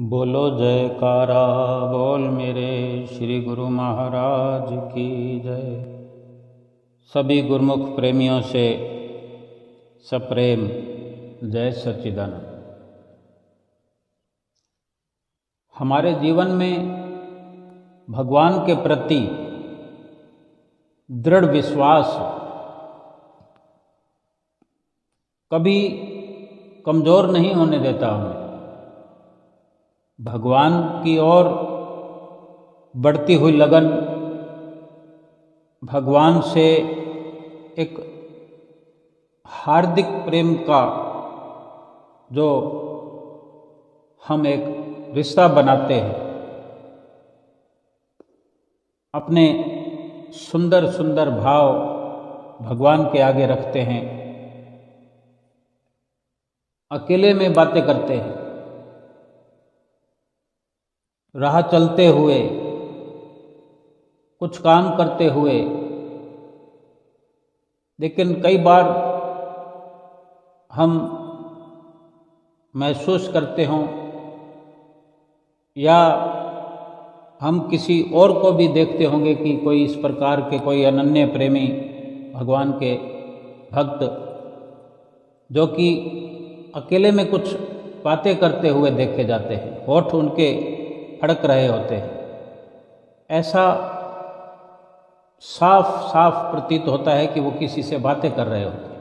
बोलो जयकारा बोल मेरे श्री गुरु महाराज की जय। सभी गुरुमुख प्रेमियों से सप्रेम जय सच्चिदानंद। हमारे जीवन में भगवान के प्रति दृढ़ विश्वास कभी कमज़ोर नहीं होने देता हमें। भगवान की ओर बढ़ती हुई लगन, भगवान से एक हार्दिक प्रेम का जो हम एक रिश्ता बनाते हैं, अपने सुंदर सुंदर भाव भगवान के आगे रखते हैं, अकेले में बातें करते हैं, राह चलते हुए, कुछ काम करते हुए। लेकिन कई बार हम महसूस करते हों या हम किसी और को भी देखते होंगे कि कोई इस प्रकार के कोई अनन्य प्रेमी भगवान के भक्त जो कि अकेले में कुछ बातें करते हुए देखे जाते हैं, होठ उनके फड़क रहे होते हैं। ऐसा साफ साफ प्रतीत होता है कि वो किसी से बातें कर रहे होते हैं,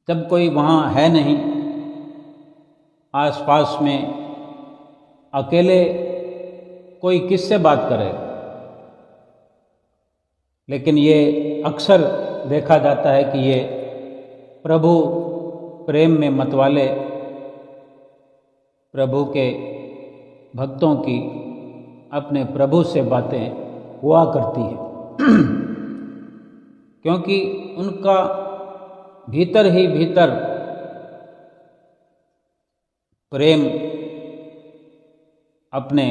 जब कोई वहाँ है नहीं आसपास में, अकेले कोई किससे बात करे। लेकिन ये अक्सर देखा जाता है कि ये प्रभु प्रेम में मतवाले प्रभु के भक्तों की अपने प्रभु से बातें हुआ करती है क्योंकि उनका भीतर ही भीतर प्रेम अपने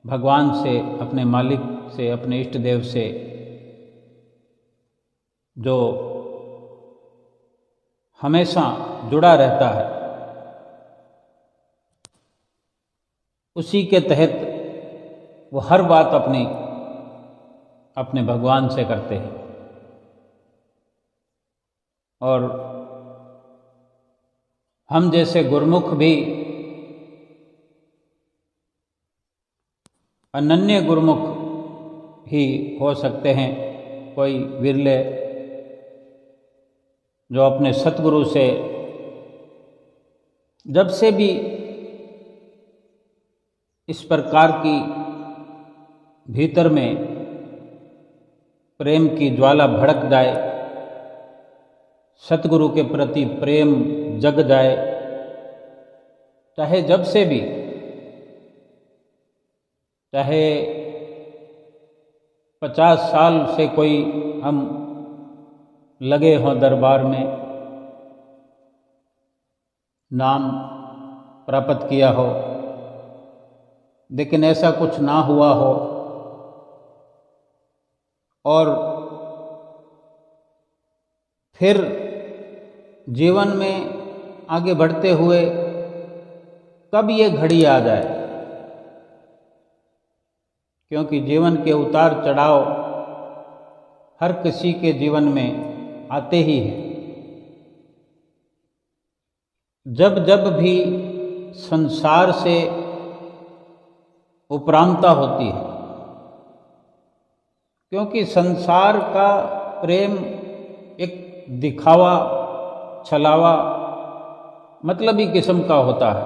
भगवान से, अपने मालिक से, अपने इष्ट देव से जो हमेशा जुड़ा रहता है, उसी के तहत वो हर बात अपने भगवान से करते हैं। और हम जैसे गुरुमुख भी अनन्य गुरुमुख ही हो सकते हैं, कोई विरले जो अपने सतगुरु से जब से भी इस प्रकार की भीतर में प्रेम की ज्वाला भड़क जाए, सतगुरु के प्रति प्रेम जग जाए, चाहे जब से भी, चाहे 50 साल से कोई हम लगे हों दरबार में, नाम प्राप्त किया हो, लेकिन ऐसा कुछ ना हुआ हो, और फिर जीवन में आगे बढ़ते हुए कब ये घड़ी आ जाए, क्योंकि जीवन के उतार चढ़ाव हर किसी के जीवन में आते ही हैं। जब जब भी संसार से उपरांता होती है, क्योंकि संसार का प्रेम एक दिखावा, छलावा, मतलबी किस्म का होता है,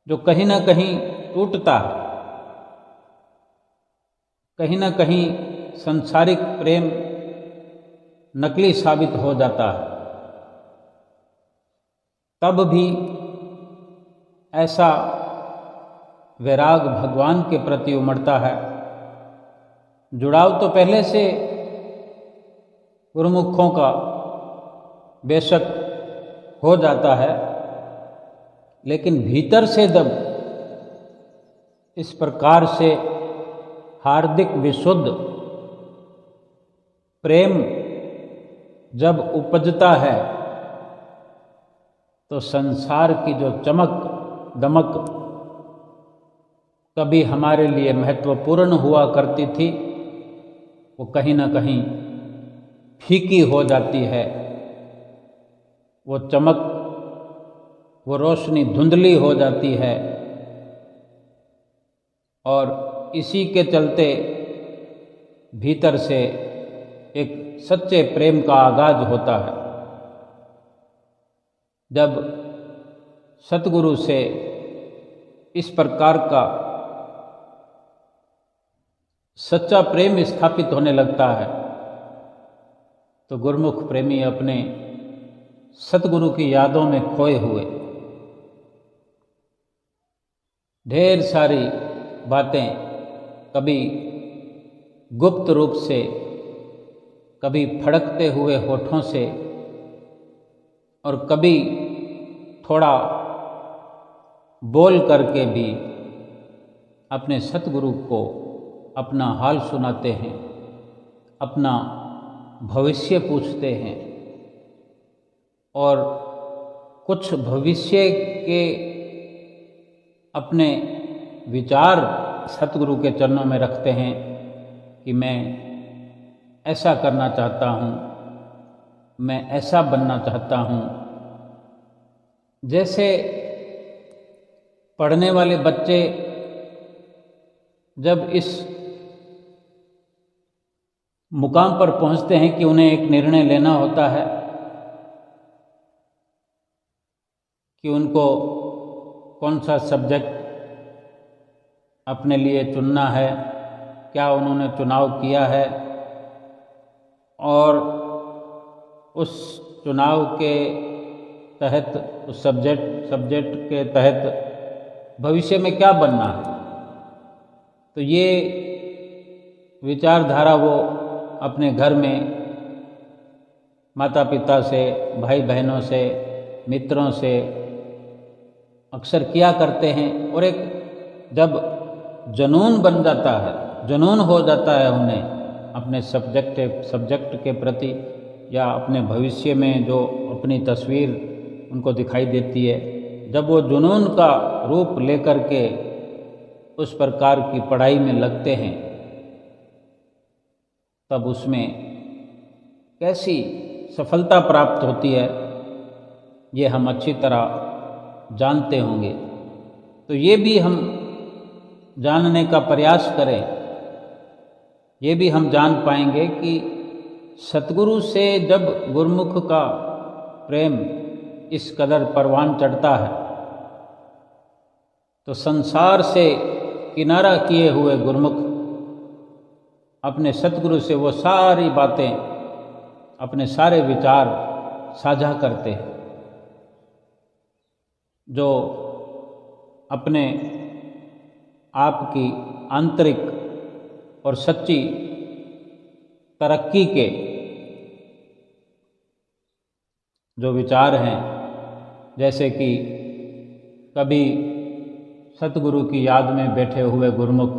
जो कहीं ना कहीं टूटता है। कहीं ना कहीं सांसारिक प्रेम नकली साबित हो जाता है। तब भी ऐसा वैराग भगवान के प्रति उमड़ता है। जुड़ाव तो पहले से गुरुमुखों का बेशक हो जाता है, लेकिन भीतर से जब इस प्रकार से हार्दिक विशुद्ध प्रेम जब उपजता है, तो संसार की जो चमक दमक कभी हमारे लिए महत्वपूर्ण हुआ करती थी, वो कहीं ना कहीं फीकी हो जाती है। वो चमक, वो रोशनी धुंधली हो जाती है और इसी के चलते भीतर से एक सच्चे प्रेम का आगाज होता है। जब सतगुरु से इस प्रकार का सच्चा प्रेम स्थापित होने लगता है तो गुरुमुख प्रेमी अपने सतगुरु की यादों में खोए हुए ढेर सारी बातें कभी गुप्त रूप से, कभी फड़कते हुए होठों से और कभी थोड़ा बोल करके भी अपने सतगुरु को अपना हाल सुनाते हैं, अपना भविष्य पूछते हैं और कुछ भविष्य के अपने विचार सतगुरु के चरणों में रखते हैं कि मैं ऐसा करना चाहता हूँ, मैं ऐसा बनना चाहता हूँ। जैसे पढ़ने वाले बच्चे जब इस मुकाम पर पहुंचते हैं कि उन्हें एक निर्णय लेना होता है कि उनको कौन सा सब्जेक्ट अपने लिए चुनना है, क्या उन्होंने चुनाव किया है और उस चुनाव के तहत, उस सब्जेक्ट के तहत भविष्य में क्या बनना है। तो ये विचारधारा वो अपने घर में माता पिता से, भाई बहनों से, मित्रों से अक्सर किया करते हैं और एक जब जुनून बन जाता है, जुनून हो जाता है उन्हें अपने सब्जेक्ट के प्रति या अपने भविष्य में जो अपनी तस्वीर उनको दिखाई देती है, जब वो जुनून का रूप लेकर के उस प्रकार की पढ़ाई में लगते हैं तब उसमें कैसी सफलता प्राप्त होती है ये हम अच्छी तरह जानते होंगे। तो ये भी हम जानने का प्रयास करें, ये भी हम जान पाएंगे कि सतगुरु से जब गुरुमुख का प्रेम इस कदर परवान चढ़ता है तो संसार से किनारा किए हुए गुरुमुख अपने सतगुरु से वो सारी बातें, अपने सारे विचार साझा करते हैं जो अपने आप की आंतरिक और सच्ची तरक्की के जो विचार हैं। जैसे कि कभी सतगुरु की याद में बैठे हुए गुरुमुख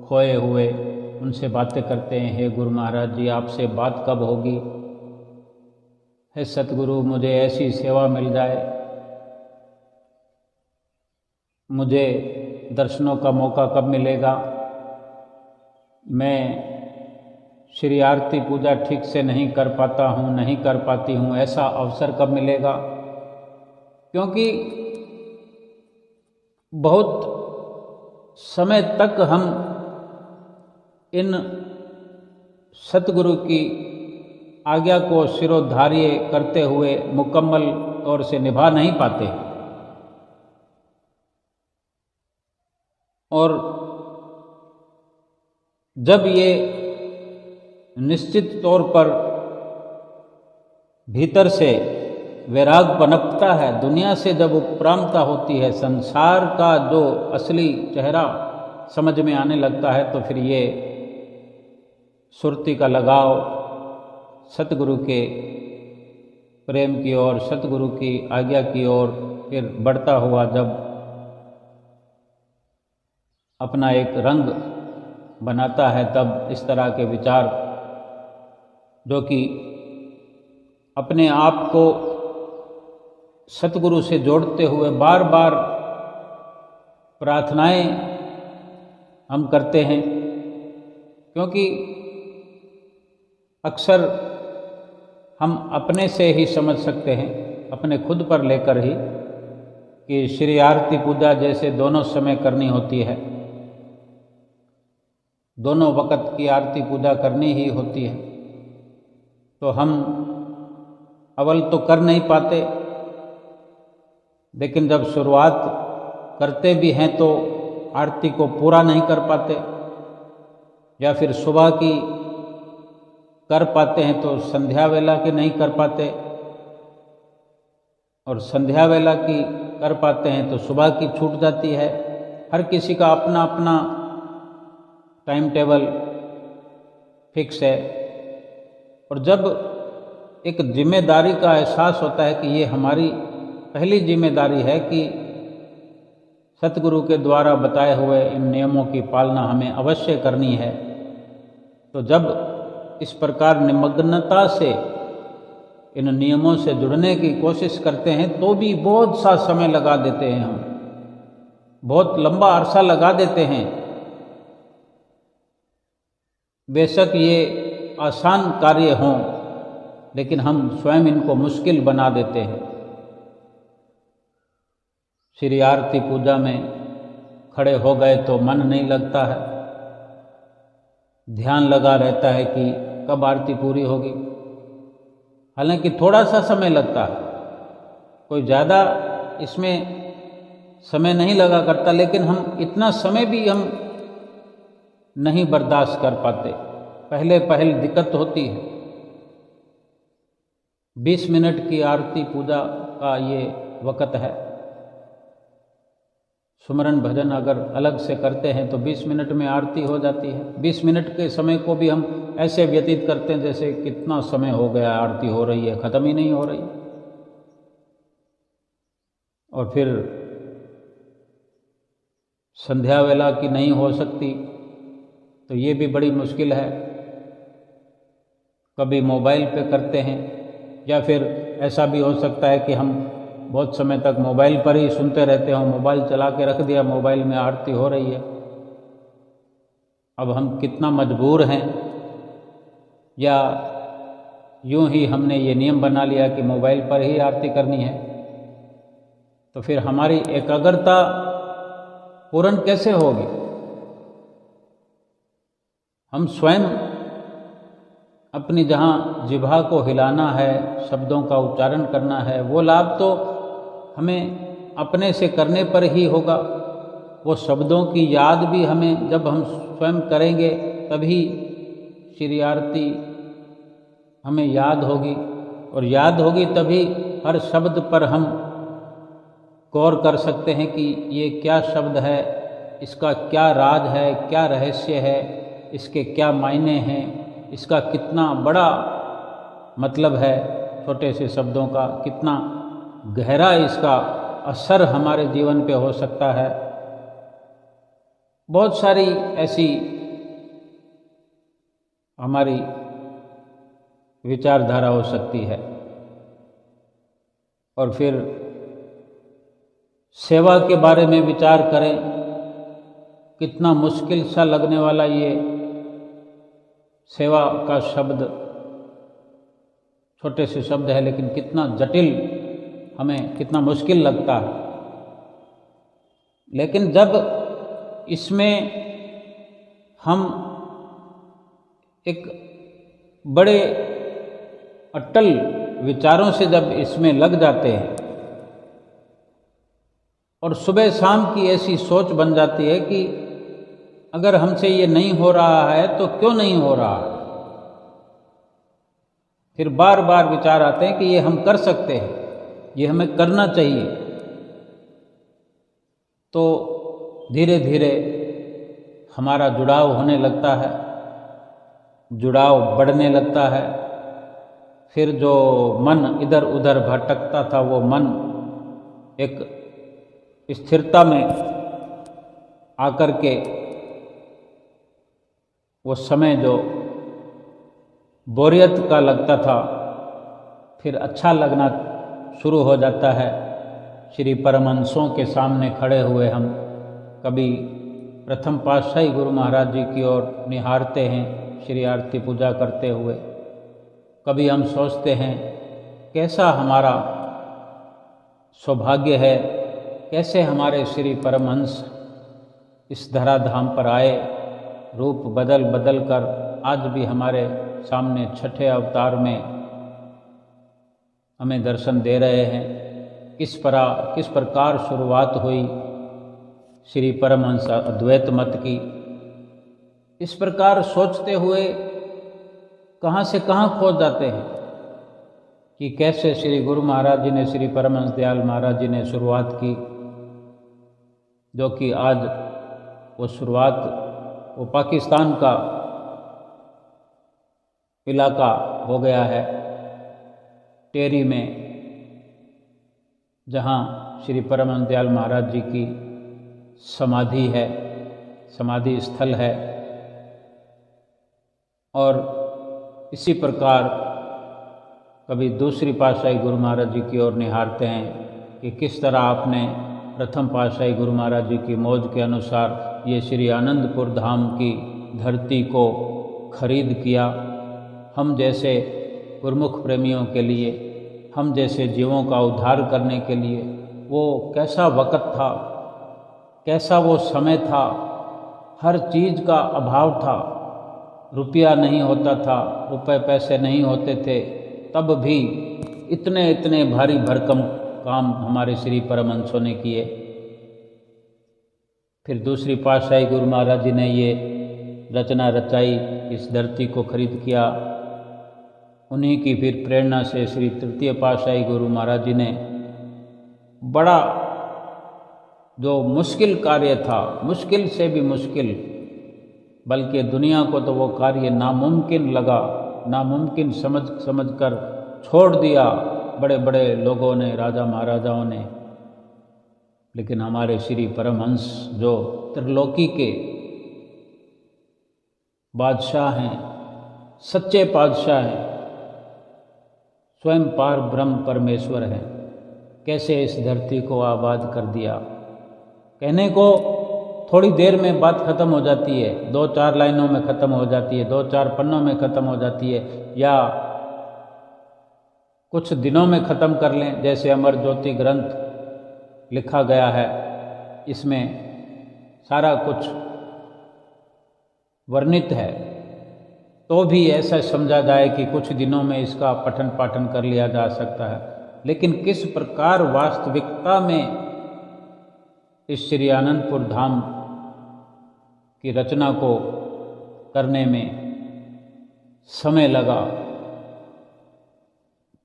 खोए हुए उनसे बातें करते हैं, हे गुरु महाराज जी आपसे बात कब होगी, हे सतगुरु मुझे ऐसी सेवा मिल जाए, मुझे दर्शनों का मौका कब मिलेगा, मैं श्री आरती पूजा ठीक से नहीं कर पाता हूँ, नहीं कर पाती हूँ, ऐसा अवसर कब मिलेगा। क्योंकि बहुत समय तक हम इन सतगुरु की आज्ञा को शिरोधार्य करते हुए मुकम्मल तौर से निभा नहीं पाते और जब ये निश्चित तौर पर भीतर से वैराग पनपता है, दुनिया से जब उपरामता होती है, संसार का जो असली चेहरा समझ में आने लगता है तो फिर ये सुरती का लगाव सतगुरु के प्रेम की ओर, सतगुरु की आज्ञा की ओर फिर बढ़ता हुआ जब अपना एक रंग बनाता है तब इस तरह के विचार जो कि अपने आप को सतगुरु से जोड़ते हुए बार बार प्रार्थनाएं हम करते हैं, क्योंकि अक्सर हम अपने से ही समझ सकते हैं, अपने खुद पर लेकर ही, कि श्री आरती पूजा जैसे दोनों समय करनी होती है, दोनों वक़्त की आरती पूजा करनी ही होती है, तो हम अव्वल तो कर नहीं पाते, लेकिन जब शुरुआत करते भी हैं तो आरती को पूरा नहीं कर पाते, या फिर सुबह की कर पाते हैं तो संध्या वेला की नहीं कर पाते, और संध्या वेला की कर पाते हैं तो सुबह की छूट जाती है। हर किसी का अपना अपना टाइम टेबल फिक्स है, और जब एक जिम्मेदारी का एहसास होता है कि ये हमारी पहली जिम्मेदारी है कि सतगुरु के द्वारा बताए हुए इन नियमों की पालना हमें अवश्य करनी है, तो जब इस प्रकार निमग्नता से इन नियमों से जुड़ने की कोशिश करते हैं तो भी बहुत सा समय लगा देते हैं, हम बहुत लंबा अरसा लगा देते हैं। बेशक ये आसान कार्य हों, लेकिन हम स्वयं इनको मुश्किल बना देते हैं। श्री आरती पूजा में खड़े हो गए तो मन नहीं लगता है, ध्यान लगा रहता है कि कब आरती पूरी होगी। हालांकि थोड़ा सा समय लगता है, कोई ज़्यादा इसमें समय नहीं लगा करता, लेकिन हम इतना समय भी हम नहीं बर्दाश्त कर पाते। पहले दिक्कत होती है। 20 मिनट की आरती पूजा का ये वक़्त है। सुमरन भजन अगर अलग से करते हैं तो 20 मिनट में आरती हो जाती है। 20 मिनट के समय को भी हम ऐसे व्यतीत करते हैं जैसे कितना समय हो गया, आरती हो रही है, ख़त्म ही नहीं हो रही। और फिर संध्या वेला की नहीं हो सकती तो ये भी बड़ी मुश्किल है। कभी मोबाइल पे करते हैं, या फिर ऐसा भी हो सकता है कि हम बहुत समय तक मोबाइल पर ही सुनते रहते हो, मोबाइल चला के रख दिया, मोबाइल में आरती हो रही है। अब हम कितना मजबूर हैं, या यूं ही हमने ये नियम बना लिया कि मोबाइल पर ही आरती करनी है, तो फिर हमारी एकाग्रता पूर्ण कैसे होगी? हम स्वयं अपनी जहाँ जिह्वा को हिलाना है, शब्दों का उच्चारण करना है, वो लाभ तो हमें अपने से करने पर ही होगा। वो शब्दों की याद भी हमें जब हम स्वयं करेंगे तभी श्री आरती हमें याद होगी, और याद होगी तभी हर शब्द पर हम गौर कर सकते हैं कि ये क्या शब्द है, इसका क्या राज है, क्या रहस्य है, इसके क्या मायने हैं, इसका कितना बड़ा मतलब है, छोटे से शब्दों का कितना गहरा इसका असर हमारे जीवन पे हो सकता है। बहुत सारी ऐसी हमारी विचारधारा हो सकती है। और फिर सेवा के बारे में विचार करें, कितना मुश्किल सा लगने वाला ये सेवा का शब्द, छोटे से शब्द है लेकिन कितना जटिल, हमें कितना मुश्किल लगता है। लेकिन जब इसमें हम एक बड़े अटल विचारों से जब इसमें लग जाते हैं, और सुबह शाम की ऐसी सोच बन जाती है कि अगर हमसे ये नहीं हो रहा है तो क्यों नहीं हो रहा है, फिर बार बार विचार आते हैं कि ये हम कर सकते हैं, ये हमें करना चाहिए, तो धीरे धीरे हमारा जुड़ाव होने लगता है, जुड़ाव बढ़ने लगता है। फिर जो मन इधर उधर भटकता था वो मन एक स्थिरता में आकर के वो समय जो बोरियत का लगता था फिर अच्छा लगना शुरू हो जाता है। श्री परमहंसों के सामने खड़े हुए हम कभी प्रथम पातशाही गुरु महाराज जी की ओर निहारते हैं श्री आरती पूजा करते हुए। कभी हम सोचते हैं कैसा हमारा सौभाग्य है, कैसे हमारे श्री परमहंस इस धराधाम पर आए, रूप बदल बदल कर आज भी हमारे सामने छठे अवतार में हमें दर्शन दे रहे हैं। किस प्रकार शुरुआत हुई श्री परमहंस अद्वैत मत की। इस प्रकार सोचते हुए कहाँ से कहाँ खोज जाते हैं कि कैसे श्री गुरु महाराज जी ने, श्री परमहंस दयाल महाराज जी ने शुरुआत की, जो कि आज वो शुरुआत वो पाकिस्तान का इलाका हो गया है, टेरी में, जहाँ श्री परमहंस दयाल महाराज जी की समाधि है, समाधि स्थल है। और इसी प्रकार कभी दूसरी पातशाही गुरु महाराज जी की ओर निहारते हैं कि किस तरह आपने प्रथम पातशाही गुरु महाराज जी की मौज के अनुसार ये श्री आनंदपुर धाम की धरती को खरीद किया। हम जैसे गुरमुख प्रेमियों के लिए, हम जैसे जीवों का उद्धार करने के लिए वो कैसा वक़्त था, कैसा वो समय था। हर चीज़ का अभाव था, रुपया नहीं होता था, रुपए पैसे नहीं होते थे, तब भी इतने इतने भारी भरकम काम हमारे श्री परमहंसों ने किए। फिर दूसरी पातशाही गुरु महाराज जी ने ये रचना रचाई, इस धरती को खरीद किया। उन्हीं की फिर प्रेरणा से श्री तृतीय पातशाही गुरु महाराज जी ने बड़ा जो मुश्किल कार्य था, मुश्किल से भी मुश्किल, बल्कि दुनिया को तो वो कार्य नामुमकिन लगा, नामुमकिन समझ कर छोड़ दिया बड़े बड़े लोगों ने, राजा महाराजाओं ने। लेकिन हमारे श्री परमहंस जो त्रिलोकी के बादशाह हैं, सच्चे बादशाह हैं, स्वयं पार ब्रह्म परमेश्वर हैं, कैसे इस धरती को आबाद कर दिया। कहने को थोड़ी देर में बात ख़त्म हो जाती है, 2-4 लाइनों में ख़त्म हो जाती है, 2-4 पन्नों में ख़त्म हो जाती है, या कुछ दिनों में ख़त्म कर लें, जैसे अमर ज्योति ग्रंथ लिखा गया है, इसमें सारा कुछ वर्णित है। तो भी ऐसा समझा जाए कि कुछ दिनों में इसका पठन पाठन कर लिया जा सकता है। लेकिन किस प्रकार वास्तविकता में इस श्री आनंदपुर धाम की रचना को करने में समय लगा,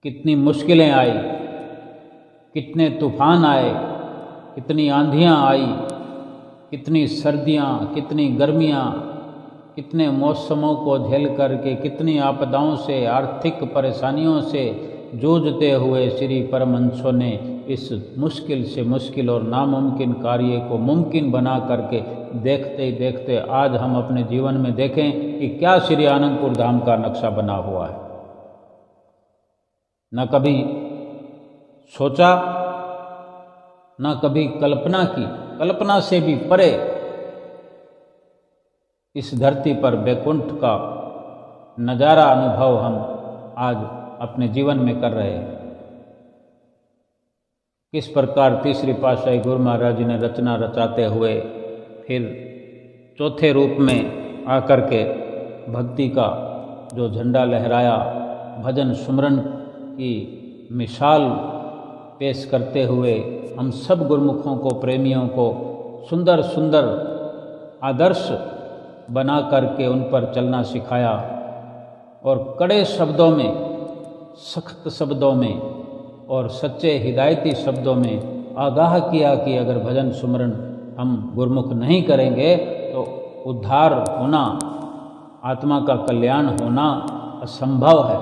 कितनी मुश्किलें आई, कितने तूफान आए, कितनी आंधियाँ आई, कितनी सर्दियाँ, कितनी गर्मियाँ, कितने मौसमों को झेल करके, कितनी आपदाओं से, आर्थिक परेशानियों से जूझते हुए श्री परमहंसों ने इस मुश्किल से मुश्किल और नामुमकिन कार्य को मुमकिन बना करके देखते ही देखते आज हम अपने जीवन में देखें कि क्या श्री आनंदपुर धाम का नक्शा बना हुआ है। न कभी सोचा, न कभी कल्पना की, कल्पना से भी परे इस धरती पर वैकुंठ का नज़ारा अनुभव हम आज अपने जीवन में कर रहे हैं। किस प्रकार तीसरी पातशाही गुरु महाराज जी ने रचना रचाते हुए फिर चौथे रूप में आकर के भक्ति का जो झंडा लहराया, भजन सुमरन की मिसाल पेश करते हुए हम सब गुरुमुखों को, प्रेमियों को सुंदर सुंदर आदर्श बना करके उन पर चलना सिखाया और कड़े शब्दों में, सख्त शब्दों में और सच्चे हिदायती शब्दों में आगाह किया कि अगर भजन सुमरन हम गुरुमुख नहीं करेंगे तो उद्धार होना, आत्मा का कल्याण होना असंभव है।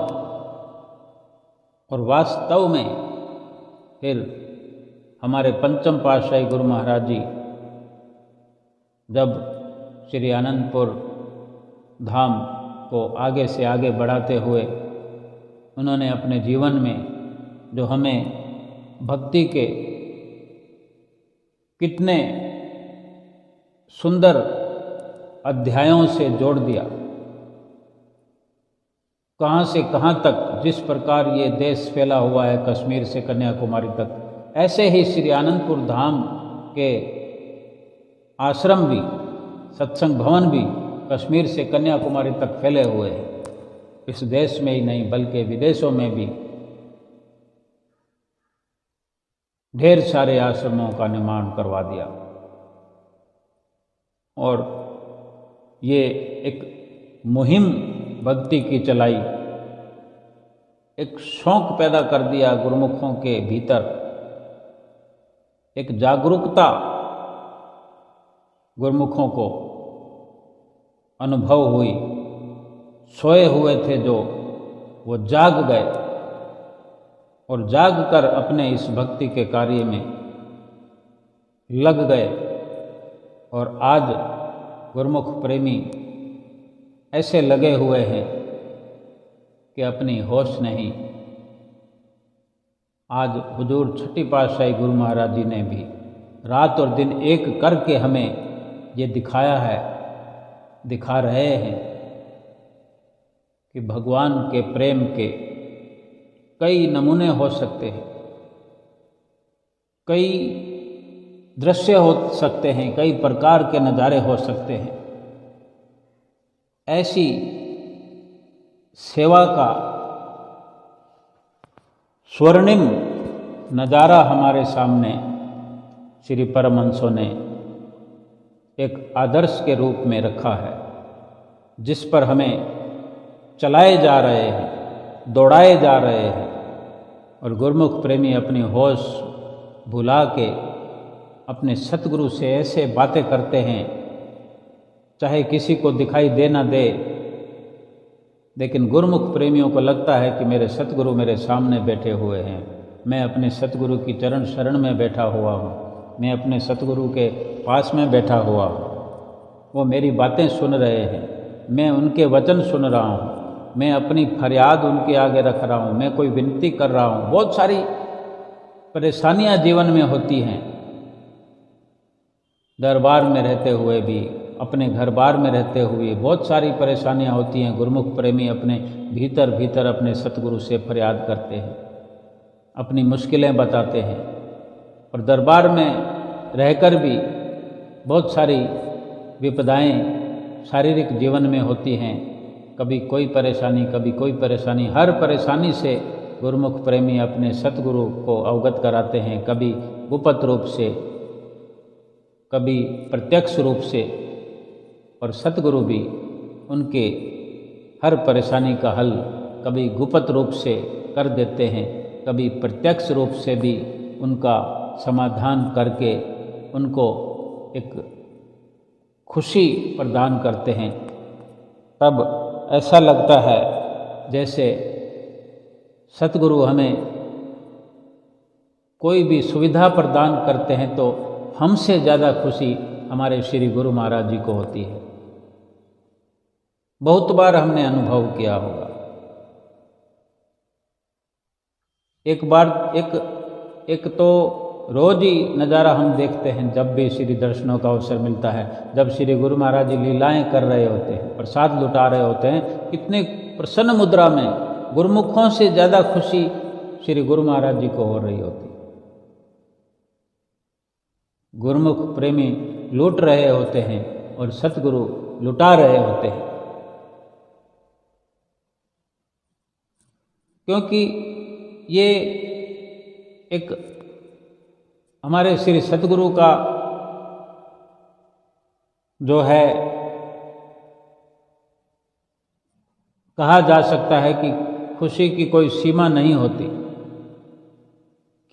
और वास्तव में फिर हमारे पंचम पातशाही गुरु महाराज जी जब श्री आनंदपुर धाम को आगे से आगे बढ़ाते हुए उन्होंने अपने जीवन में जो हमें भक्ति के कितने सुंदर अध्यायों से जोड़ दिया, कहाँ से कहाँ तक, जिस प्रकार ये देश फैला हुआ है कश्मीर से कन्याकुमारी तक, ऐसे ही श्री आनंदपुर धाम के आश्रम भी, सत्संग भवन भी कश्मीर से कन्याकुमारी तक फैले हुए हैं। इस देश में ही नहीं बल्कि विदेशों में भी ढेर सारे आश्रमों का निर्माण करवा दिया। और ये एक मुहिम भक्ति की चलाई, एक शौक पैदा कर दिया गुरुमुखों के भीतर, एक जागरूकता गुरुमुखों को अनुभव हुई। सोए हुए थे जो, वो जाग गए और जाग कर अपने इस भक्ति के कार्य में लग गए। और आज गुरुमुख प्रेमी ऐसे लगे हुए हैं कि अपनी होश नहीं। आज हुजूर छठी पातशाही गुरु महाराज जी ने भी रात और दिन एक करके हमें ये दिखाया है, दिखा रहे हैं कि भगवान के प्रेम के कई नमूने हो सकते हैं, कई दृश्य हो सकते हैं, कई प्रकार के नज़ारे हो सकते हैं। ऐसी सेवा का स्वर्णिम नज़ारा हमारे सामने श्री परमहंसों ने एक आदर्श के रूप में रखा है, जिस पर हमें चलाए जा रहे हैं, दौड़ाए जा रहे हैं। और गुरुमुख प्रेमी अपनी होश भुला के अपने सतगुरु से ऐसे बातें करते हैं, चाहे किसी को दिखाई दे ना दे, लेकिन गुरुमुख प्रेमियों को लगता है कि मेरे सतगुरु मेरे सामने बैठे हुए हैं, मैं अपने सतगुरु की चरण शरण में बैठा हुआ हूँ, मैं अपने सतगुरु के पास में बैठा हुआ हूँ, वो मेरी बातें सुन रहे हैं, मैं उनके वचन सुन रहा हूँ, मैं अपनी फरियाद उनके आगे रख रहा हूँ, मैं कोई विनती कर रहा हूँ। बहुत सारी परेशानियाँ जीवन में होती हैं, दरबार में रहते हुए भी, अपने घर बार में रहते हुए बहुत सारी परेशानियाँ होती हैं। गुरुमुख प्रेमी अपने भीतर भीतर अपने सतगुरु से फरियाद करते हैं, अपनी मुश्किलें बताते हैं। और दरबार में रहकर भी बहुत सारी विपदाएं शारीरिक जीवन में होती हैं, कभी कोई परेशानी, कभी कोई परेशानी। हर परेशानी से गुरुमुख प्रेमी अपने सतगुरु को अवगत कराते हैं, कभी गुप्त रूप से, कभी प्रत्यक्ष रूप से। और सतगुरु भी उनके हर परेशानी का हल कभी गुप्त रूप से कर देते हैं, कभी प्रत्यक्ष रूप से भी उनका समाधान करके उनको एक खुशी प्रदान करते हैं। तब ऐसा लगता है जैसे सतगुरु हमें कोई भी सुविधा प्रदान करते हैं तो हमसे ज़्यादा खुशी हमारे श्री गुरु महाराज जी को होती है। बहुत बार हमने अनुभव किया होगा। एक बार एक तो रोज ही नज़ारा हम देखते हैं, जब भी श्री दर्शनों का अवसर मिलता है, जब श्री गुरु महाराज जी लीलाएं कर रहे होते हैं, प्रसाद लुटा रहे होते हैं, कितने प्रसन्न मुद्रा में गुरुमुखों से ज़्यादा खुशी श्री गुरु महाराज जी को हो रही होती। गुरुमुख प्रेमी लूट रहे होते हैं और सतगुरु लुटा रहे होते हैं, क्योंकि ये एक हमारे श्री सतगुरु का जो है, कहा जा सकता है कि खुशी की कोई सीमा नहीं होती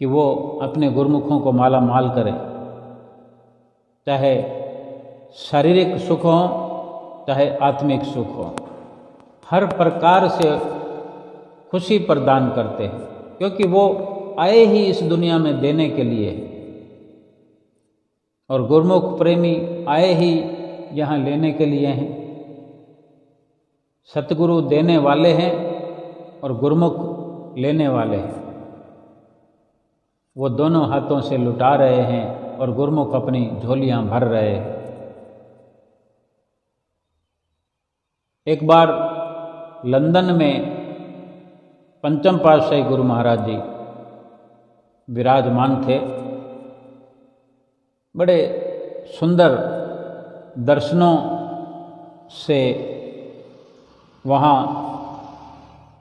कि वो अपने गुरुमुखों को माला माल करें, चाहे शारीरिक सुख हो चाहे आत्मिक सुख हो, हर प्रकार से खुशी प्रदान करते हैं, क्योंकि वो आए ही इस दुनिया में देने के लिए है और गुरुमुख प्रेमी आए ही यहाँ लेने के लिए हैं। सतगुरु देने वाले हैं और गुरुमुख लेने वाले हैं। वो दोनों हाथों से लुटा रहे हैं और गुरमुख अपनी झोलियां भर रहे हैं। एक बार लंदन में पंचम पातशाही गुरु महाराज जी विराजमान थे। बड़े सुंदर दर्शनों से वहाँ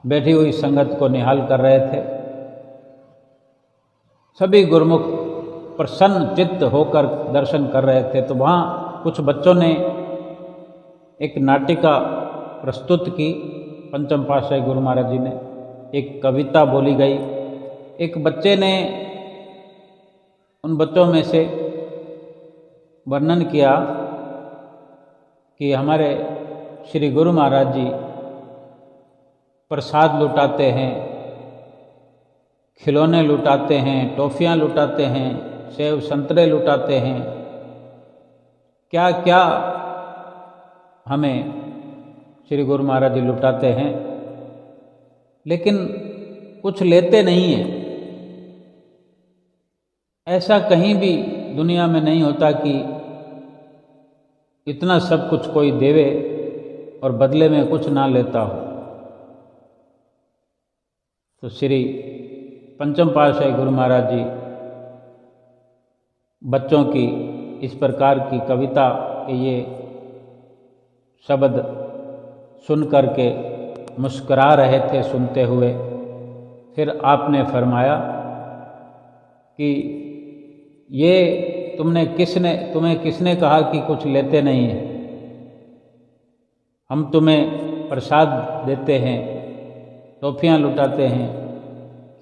बैठी हुई संगत को निहाल कर रहे थे। सभी गुरुमुख प्रसन्न चित्त होकर दर्शन कर रहे थे। तो वहाँ कुछ बच्चों ने एक नाटिका प्रस्तुत की। पंचम पातशाही गुरु महाराज जी ने एक कविता बोली गई। एक बच्चे ने, उन बच्चों में से वर्णन किया कि हमारे श्री गुरु महाराज जी प्रसाद लुटाते हैं, खिलौने लुटाते हैं, टॉफियाँ लुटाते हैं, सेब संतरे लुटाते हैं, क्या क्या हमें श्री गुरु महाराज जी लुटाते हैं, लेकिन कुछ लेते नहीं हैं। ऐसा कहीं भी दुनिया में नहीं होता कि इतना सब कुछ कोई देवे और बदले में कुछ ना लेता हो। तो श्री पंचम पातशाही गुरु महाराज जी बच्चों की इस प्रकार की कविता के ये शब्द सुन करके मुस्कुरा रहे थे सुनते हुए। फिर आपने फरमाया कि ये तुम्हें किसने कहा कि कुछ लेते नहीं हैं? हम तुम्हें प्रसाद देते हैं, टॉफियाँ लुटाते हैं,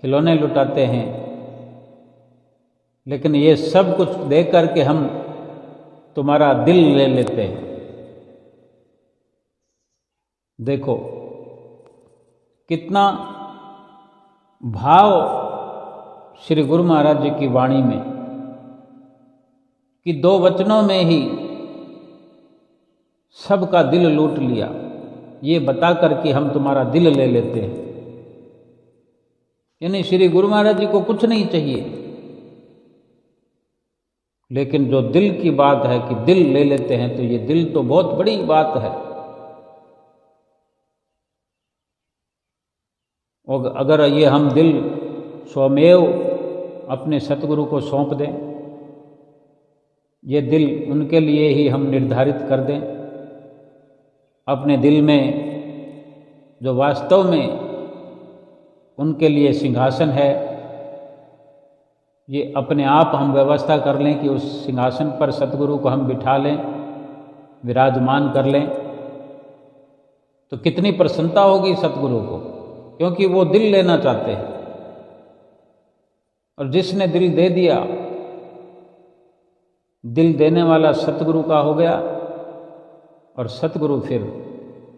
खिलौने लुटाते हैं, लेकिन ये सब कुछ दे करके हम तुम्हारा दिल ले लेते हैं। देखो कितना भाव श्री गुरु महाराज जी की वाणी में, कि 2 वचनों में ही सबका दिल लूट लिया, ये बता कर कि हम तुम्हारा दिल ले लेते हैं। यानी श्री गुरु महाराज जी को कुछ नहीं चाहिए, लेकिन जो दिल की बात है कि दिल ले लेते हैं, तो ये दिल तो बहुत बड़ी बात है। और अगर ये हम दिल स्वमेव अपने सतगुरु को सौंप दें, ये दिल उनके लिए ही हम निर्धारित कर दें, अपने दिल में जो वास्तव में उनके लिए सिंहासन है, ये अपने आप हम व्यवस्था कर लें कि उस सिंहासन पर सतगुरु को हम बिठा लें, विराजमान कर लें, तो कितनी प्रसन्नता होगी सतगुरु को, क्योंकि वो दिल लेना चाहते हैं। और जिसने दिल दे दिया, दिल देने वाला सतगुरु का हो गया, और सतगुरु फिर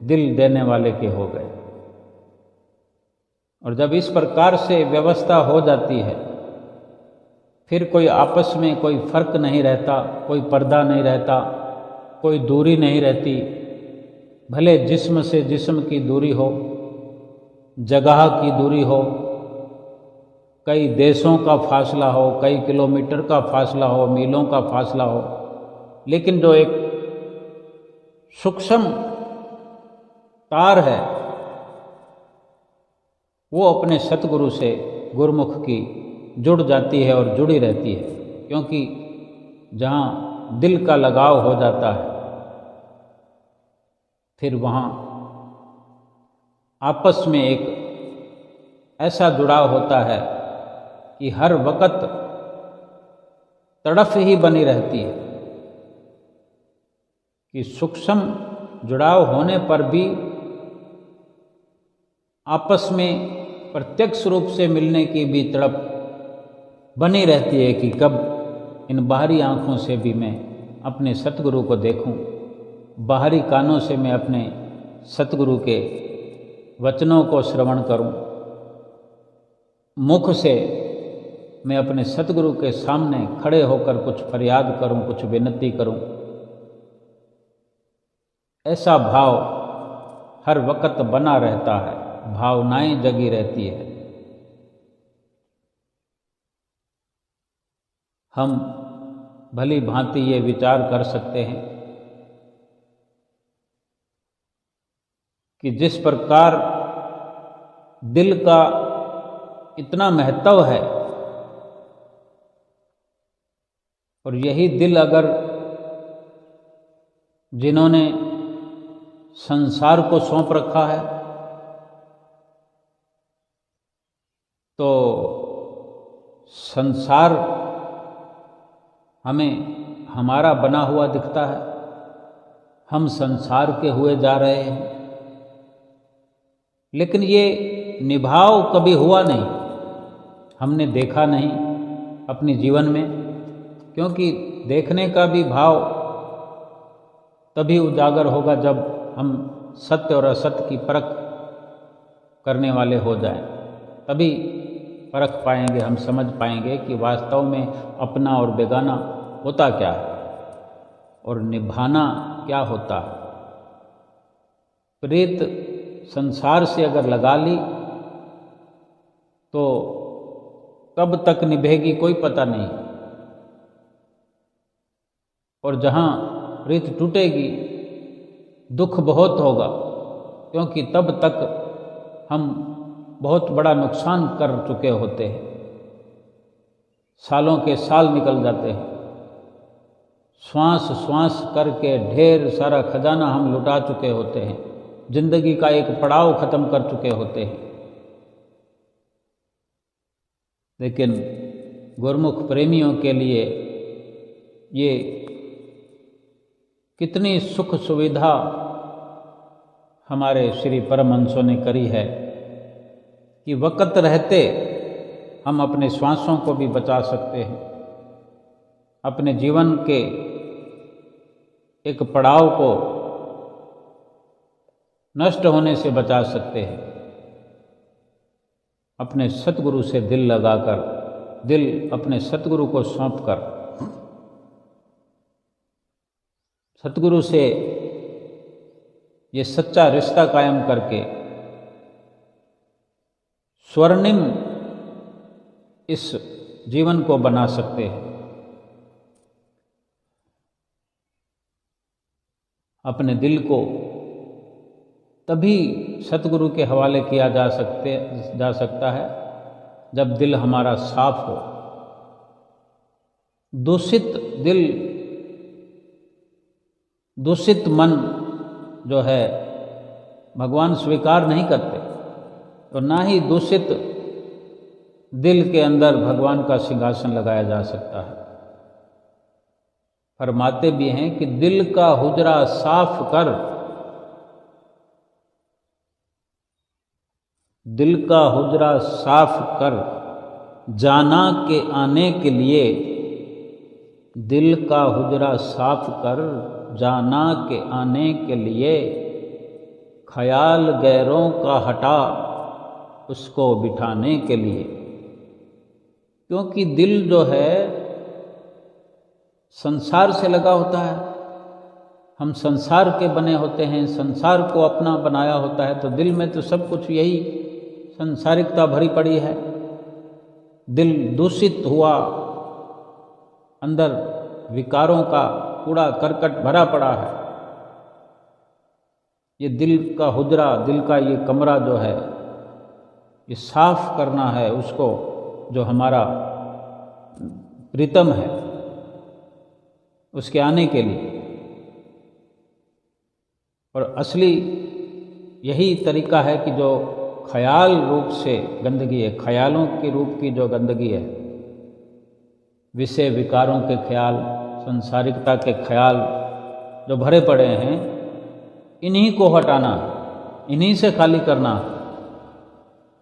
दिल देने वाले के हो गए। और जब इस प्रकार से व्यवस्था हो जाती है, फिर कोई आपस में कोई फर्क नहीं रहता, कोई पर्दा नहीं रहता, कोई दूरी नहीं रहती। भले जिस्म से जिस्म की दूरी हो, जगह की दूरी हो, कई देशों का फासला हो, कई किलोमीटर का फासला हो, मीलों का फासला हो, लेकिन जो एक सूक्ष्म तार है, वो अपने सतगुरु से गुरुमुख की जुड़ जाती है और जुड़ी रहती है। क्योंकि जहाँ दिल का लगाव हो जाता है, फिर वहाँ आपस में एक ऐसा जुड़ाव होता है कि हर वक्त तड़फ ही बनी रहती है, कि सूक्ष्म जुड़ाव होने पर भी आपस में प्रत्यक्ष रूप से मिलने की भी तड़प बनी रहती है कि कब इन बाहरी आँखों से भी मैं अपने सतगुरु को देखूं, बाहरी कानों से मैं अपने सतगुरु के वचनों को श्रवण करूं, मुख से मैं अपने सतगुरु के सामने खड़े होकर कुछ फरियाद करूं, कुछ विनती करूं। ऐसा भाव हर वक्त बना रहता है, भावनाएं जगी रहती है। हम भली भांति ये विचार कर सकते हैं कि जिस प्रकार दिल का इतना महत्व है, और यही दिल अगर जिन्होंने संसार को सौंप रखा है तो संसार हमें हमारा बना हुआ दिखता है, हम संसार के हुए जा रहे हैं, लेकिन ये निभाव कभी हुआ नहीं, हमने देखा नहीं अपने जीवन में, क्योंकि देखने का भी भाव तभी उजागर होगा जब हम सत्य और असत्य की परख करने वाले हो जाएं, तभी परख पाएंगे, हम समझ पाएंगे कि वास्तव में अपना और बेगाना होता क्या है और निभाना क्या होता है। प्रीत संसार से अगर लगा ली तो कब तक निभेगी कोई पता नहीं, और जहाँ प्रीत टूटेगी दुख बहुत होगा, क्योंकि तब तक हम बहुत बड़ा नुकसान कर चुके होते हैं, सालों के साल निकल जाते हैं, श्वास श्वास करके ढेर सारा खजाना हम लुटा चुके होते हैं, जिंदगी का एक पड़ाव खत्म कर चुके होते हैं। लेकिन गुरमुख प्रेमियों के लिए ये कितनी सुख सुविधा हमारे श्री परमहंसों ने करी है कि वक़्त रहते हम अपने श्वासों को भी बचा सकते हैं, अपने जीवन के एक पड़ाव को नष्ट होने से बचा सकते हैं, अपने सतगुरु से दिल लगाकर, दिल अपने सतगुरु को सौंपकर, सतगुरु से ये सच्चा रिश्ता कायम करके स्वर्णिम इस जीवन को बना सकते हैं। अपने दिल को तभी सतगुरु के हवाले किया जा सकता है जब दिल हमारा साफ हो। दूषित दिल, दूषित मन जो है भगवान स्वीकार नहीं करते, और ना ही दूषित दिल के अंदर भगवान का सिंहासन लगाया जा सकता है। फरमाते भी हैं कि दिल का हुजरा साफ कर, दिल का हुजरा साफ कर, जाना के आने के लिए, दिल का हुजरा साफ कर, जाना के आने के लिए, ख्याल गैरों का हटा उसको बिठाने के लिए। क्योंकि दिल जो है संसार से लगा होता है, हम संसार के बने होते हैं, संसार को अपना बनाया होता है, तो दिल में तो सब कुछ यही संसारिकता भरी पड़ी है। दिल दूषित हुआ, अंदर विकारों का कूड़ा करकट भरा पड़ा है। ये दिल का हुजरा, दिल का ये कमरा जो है, ये साफ करना है उसको, जो हमारा प्रीतम है, उसके आने के लिए। और असली यही तरीका है कि जो ख्याल रूप से गंदगी है, ख्यालों के रूप की जो गंदगी है, विषय विकारों के ख्याल, संसारिकता के ख्याल जो भरे पड़े हैं, इन्हीं को हटाना, इन्हीं से खाली करना।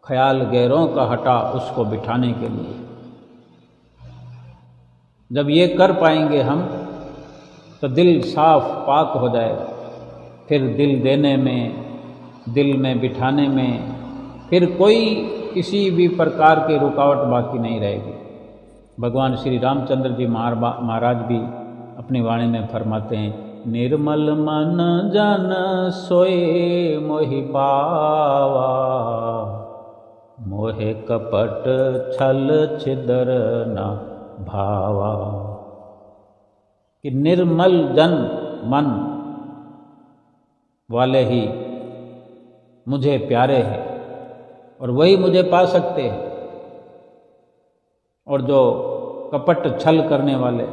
ख्याल गैरों का हटा उसको बिठाने के लिए। जब ये कर पाएंगे हम, तो दिल साफ पाक हो जाएगा। फिर दिल देने में, दिल में बिठाने में फिर कोई किसी भी प्रकार की रुकावट बाकी नहीं रहेगी। भगवान श्री रामचंद्र जी महाराज भी अपनी वाणी में फरमाते हैं, निर्मल मन जन सोए मोहि पावा, मोहे कपट छल छिदर न भावा, कि निर्मल जन मन वाले ही मुझे प्यारे हैं और वही मुझे पा सकते हैं। और जो कपट छल करने वाले,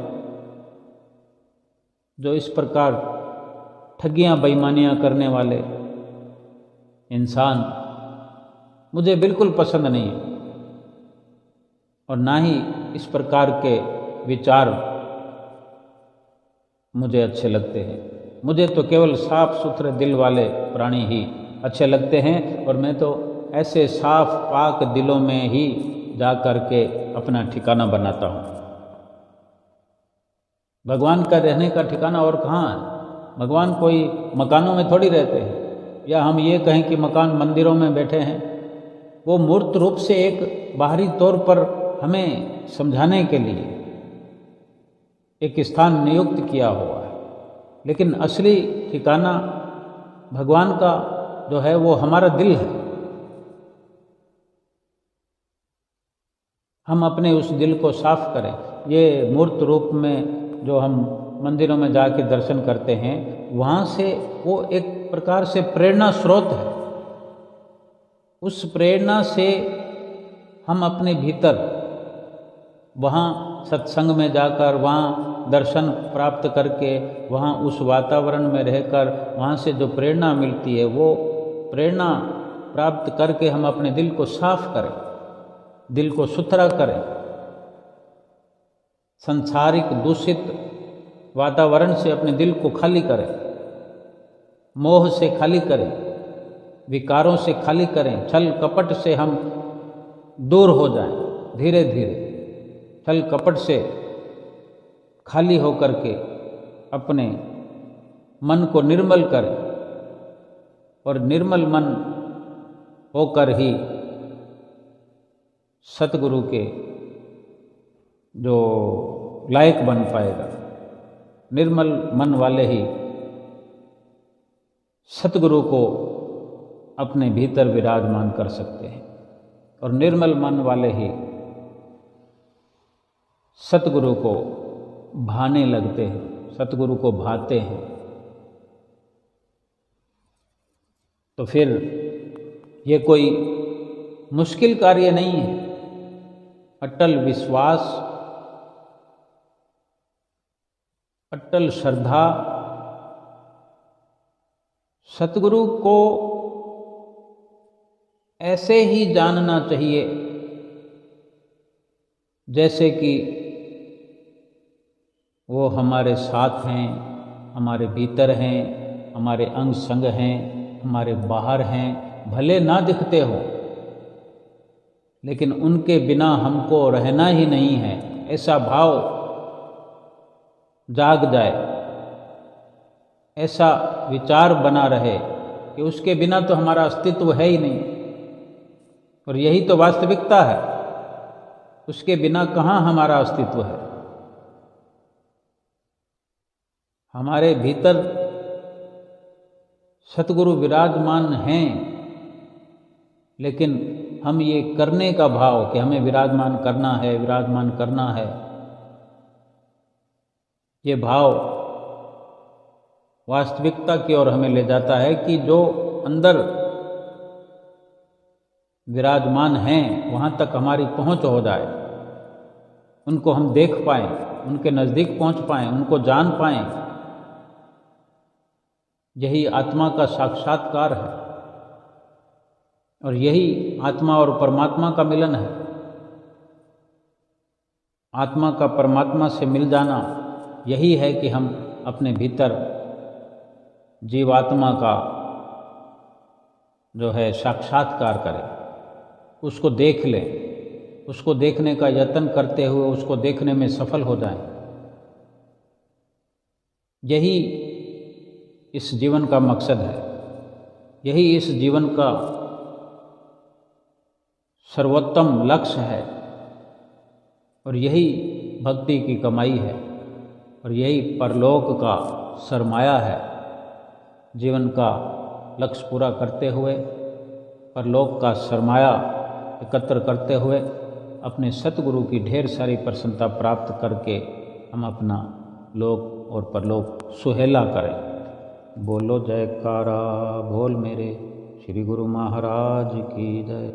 जो इस प्रकार ठगियां बेईमानियां करने वाले इंसान मुझे बिल्कुल पसंद नहीं है, और ना ही इस प्रकार के विचार मुझे अच्छे लगते हैं। मुझे तो केवल साफ सुथरे दिल वाले प्राणी ही अच्छे लगते हैं, और मैं तो ऐसे साफ पाक दिलों में ही जा कर के अपना ठिकाना बनाता हूँ। भगवान का रहने का ठिकाना और कहाँ है? भगवान कोई मकानों में थोड़ी रहते हैं, या हम ये कहें कि मकान मंदिरों में बैठे हैं। वो मूर्त रूप से एक बाहरी तौर पर हमें समझाने के लिए एक स्थान नियुक्त किया हुआ है, लेकिन असली ठिकाना भगवान का जो है वो हमारा दिल है। हम अपने उस दिल को साफ करें। ये मूर्त रूप में जो हम मंदिरों में जाके दर्शन करते हैं, वहाँ से वो एक प्रकार से प्रेरणा स्रोत है। उस प्रेरणा से हम अपने भीतर वहाँ सत्संग में जाकर, वहाँ दर्शन प्राप्त करके, वहाँ उस वातावरण में रहकर वहाँ से जो प्रेरणा मिलती है, वो प्रेरणा प्राप्त करके हम अपने दिल को साफ करें, दिल को सुथरा करें, संसारिक दूषित वातावरण से अपने दिल को खाली करें, मोह से खाली करें, विकारों से खाली करें, छल कपट से हम दूर हो जाएं। धीरे धीरे छल कपट से खाली होकर के अपने मन को निर्मल करें, और निर्मल मन होकर ही सतगुरु के जो लायक बन पाएगा। निर्मल मन वाले ही सतगुरु को अपने भीतर विराजमान कर सकते हैं, और निर्मल मन वाले ही सतगुरु को भाने लगते हैं, सतगुरु को भाते हैं। तो फिर ये कोई मुश्किल कार्य नहीं है। अटल विश्वास, अटल श्रद्धा, सतगुरु को ऐसे ही जानना चाहिए जैसे कि वो हमारे साथ हैं, हमारे भीतर हैं, हमारे अंग संग हैं, हमारे बाहर हैं। भले ना दिखते हो, लेकिन उनके बिना हमको रहना ही नहीं है, ऐसा भाव जाग जाए, ऐसा विचार बना रहे कि उसके बिना तो हमारा अस्तित्व है ही नहीं। और यही तो वास्तविकता है, उसके बिना कहाँ हमारा अस्तित्व है। हमारे भीतर सतगुरु विराजमान हैं, लेकिन हम ये करने का भाव कि हमें विराजमान करना है, विराजमान करना है, ये भाव वास्तविकता की ओर हमें ले जाता है कि जो अंदर विराजमान हैं वहाँ तक हमारी पहुँच हो जाए, उनको हम देख पाएँ, उनके नज़दीक पहुँच पाएँ, उनको जान पाएँ। यही आत्मा का साक्षात्कार है, और यही आत्मा और परमात्मा का मिलन है। आत्मा का परमात्मा से मिल जाना यही है कि हम अपने भीतर जीवात्मा का जो है साक्षात्कार करें, उसको देख लें, उसको देखने का यत्न करते हुए उसको देखने में सफल हो जाएं। यही इस जीवन का मकसद है, यही इस जीवन का सर्वोत्तम लक्ष्य है, और यही भक्ति की कमाई है, और यही परलोक का सरमाया है। जीवन का लक्ष्य पूरा करते हुए, परलोक का सरमाया एकत्र करते हुए अपने सतगुरु की ढेर सारी प्रसन्नता प्राप्त करके हम अपना लोक और परलोक सुहेला करें। बोलो जयकारा बोल मेरे श्री गुरु महाराज की जय।